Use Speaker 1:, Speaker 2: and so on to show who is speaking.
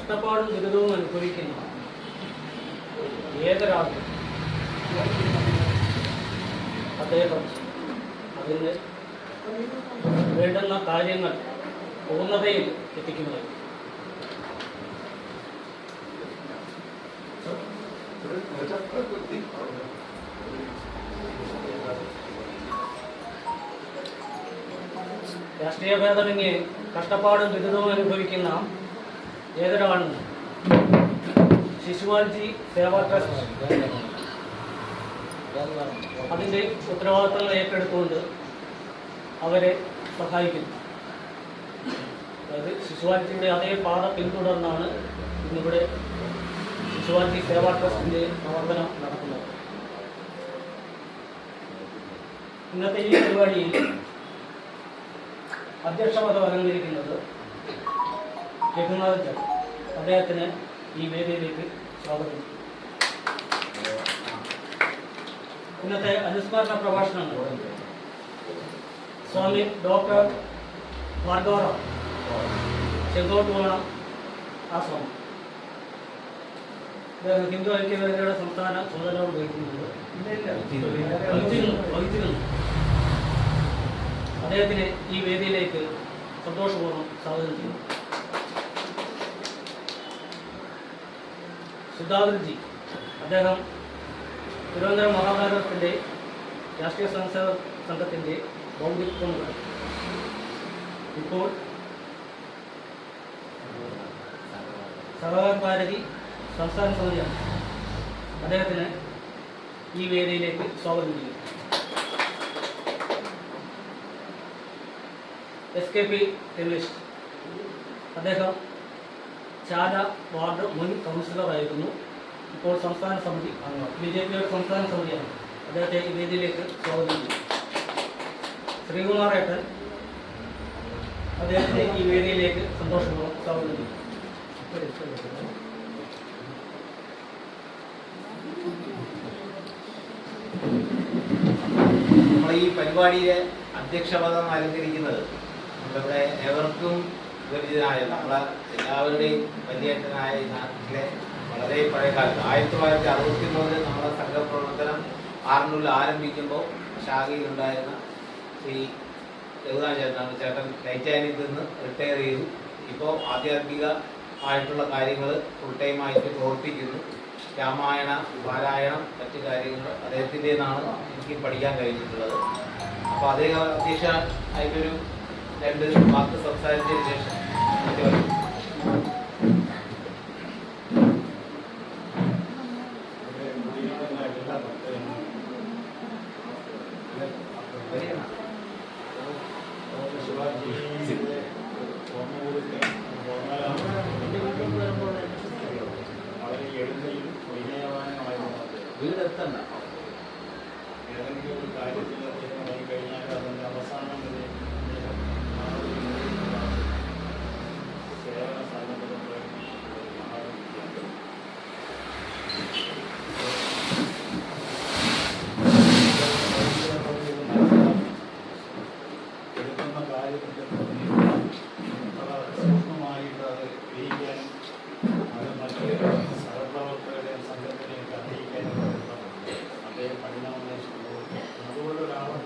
Speaker 1: കഷ്ടപ്പാടും ദുരിതവും അനുഭവിക്കുന്ന ഏതൊരാൾക്കും അദ്ദേഹം അതിന് വേണ്ടുന്ന കാര്യങ്ങൾ പൂർണ്ണതയിൽ എത്തിക്കുന്നതായി. രാഷ്ട്രീയ ഭേദമന്യേ കഷ്ടപ്പാടും ദുരിതവും അനുഭവിക്കുന്ന ഏതൊരാളും ശിശുവാൽജി സേവാ ട്രസ്റ്റ് അതിൻ്റെ ഉത്തരവാദിത്തങ്ങൾ ഏറ്റെടുത്തുകൊണ്ട് അവരെ സഹായിക്കുന്നു. അതായത് ശിശുവാൽജിയുടെ അതേ പാത പിന്തുടർന്നാണ് ഇന്നിവിടെ ശിശുവാൽജി സേവാ ട്രസ്റ്റിൻ്റെ പ്രവർത്തനം നടക്കുന്നത്. ഇന്നത്തെ ഈ പരിപാടിയിൽ അധ്യക്ഷപദം അലങ്കരിക്കുന്നത് രഘുനാഥ് ജഡ്. അദ്ദേഹത്തിന് ഈ വേദിയിലേക്ക് സ്വാഗതം. ഇന്നത്തെ അനുസ്മരണ പ്രഭാഷണങ്ങൾ സ്വാമി ഡോക്ടർ ഭാർഗവറാവ് ചെങ്കോട്ടുകോണം ആശ്രമം. ഹിന്ദു ഐക്യവേദിയുടെ സംസ്ഥാന ചുമതല വഹിക്കുന്നുണ്ട്. വഹിച്ചിരുന്നു. അദ്ദേഹത്തിന് ഈ വേദിയിലേക്ക് സന്തോഷപൂർവ്വം സ്വാഗതം ചെയ്യുന്നു. സുധാകർജി, അദ്ദേഹം തിരുവനന്തപുരം മഹാഭാരതത്തിൻ്റെ രാഷ്ട്രീയ സംഘത്തിൻ്റെ ബൗദ്ധികമുണ്ട്. ഇപ്പോൾ സർവകാർ ഭാരതി സംസ്ഥാന സമിതിയാണ്. അദ്ദേഹത്തിന് ഈ വേദിയിലേക്ക് സ്വാഗതം ചെയ്യുന്നു. SKP രമേശ്, അദ്ദേഹം ചാല വാർഡ് മുൻ കൗൺസിലറായിരുന്നു. ഇപ്പോൾ സംസ്ഥാന സമിതി അംഗം, BJPയുടെ സംസ്ഥാന സമിതിയാണ്. അദ്ദേഹത്തെ ഈ വേദിയിലേക്ക് സ്വാഗതം ചെയ്യും. ശ്രീകുമാർ ഏട്ടൻ, അദ്ദേഹത്തെ ഈ വേദിയിലേക്ക് സന്തോഷപൂർവ്വം സ്വാഗതം ചെയ്യും.
Speaker 2: നമ്മൾ ഈ പരിപാടിയിലെ അധ്യക്ഷപദം അലങ്കരിക്കുന്നത് നമ്മളിവിടെ ഏവർക്കും പരിചിതനായ നമ്മളെ എല്ലാവരുടെയും വലിയേട്ടനായ ഈ നാട്ടിലെ വളരെ പഴയ കാലത്ത് 1969 നമ്മുടെ സംഘപ്രവർത്തനം ആറന്നൂരിൽ ആരംഭിക്കുമ്പോൾ ശാഖയിലുണ്ടായിരുന്ന ശ്രീ രഘുനാഥ് ചേട്ടനാണ്. ചേട്ടൻ ടൈറ്റാനിൽ നിന്ന് റിട്ടയർ ചെയ്തു. ഇപ്പോൾ ആധ്യാത്മിക ആയിട്ടുള്ള കാര്യങ്ങൾ ഫുൾ ടൈമായിട്ട് പ്രവർത്തിക്കുന്നു. രാമായണ പാരായണം മറ്റു കാര്യങ്ങൾ അദ്ദേഹത്തിൻ്റെ നിന്നാണ് എനിക്ക് പഠിക്കാൻ കഴിഞ്ഞിട്ടുള്ളത്. അപ്പോൾ അദ്ദേഹം അധ്യക്ഷ ആയിട്ടൊരു 2 വാക്ക് സംസാരിച്ചതിന് ശേഷം വീട് എത്തണ്ട
Speaker 3: ഏതെങ്കിലും ഒരു കാര്യത്തിൽ കഴിഞ്ഞാൽ അതിൻ്റെ അവസാനം വരെ സേവന സാധനങ്ങളുടെ എടുക്കുന്ന കാര്യത്തിൻ്റെ സൂക്ഷ്മമായിട്ട് അത് ഗ്രഹിക്കാനും അത് മറ്റ് സഹപ്രവർത്തകരുടെയും സംഘത്തിനെയൊക്കെ അറിയിക്കാനും അദ്ദേഹം പഠിക്കണമെന്ന് അതുപോലെ ഒരാളെ